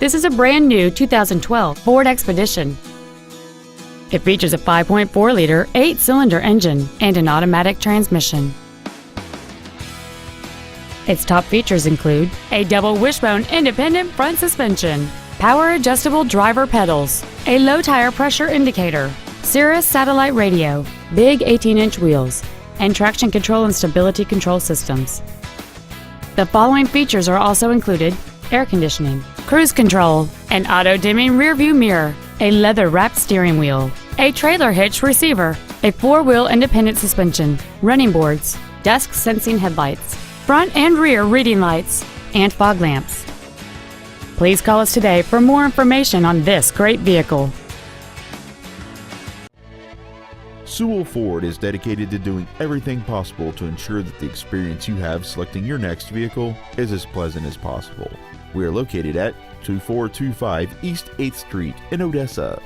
This is a brand new 2012 Ford Expedition. It features a 5.4-liter, 8-cylinder engine and an automatic transmission. Its top features include a double wishbone independent front suspension, power adjustable driver pedals, a low tire pressure indicator, Sirius satellite radio, big 18-inch wheels, and traction control and stability control systems. The following features are also included: air conditioning, cruise control, an auto-dimming rearview mirror, a leather-wrapped steering wheel, a trailer hitch receiver, a 4-wheel independent suspension, running boards, dusk-sensing headlights, front and rear reading lights, and fog lamps. Please call us today for more information on this great vehicle. Sewell Ford is dedicated to doing everything possible to ensure that the experience you have selecting your next vehicle is as pleasant as possible. We are located at 2425 East 8th Street in Odessa.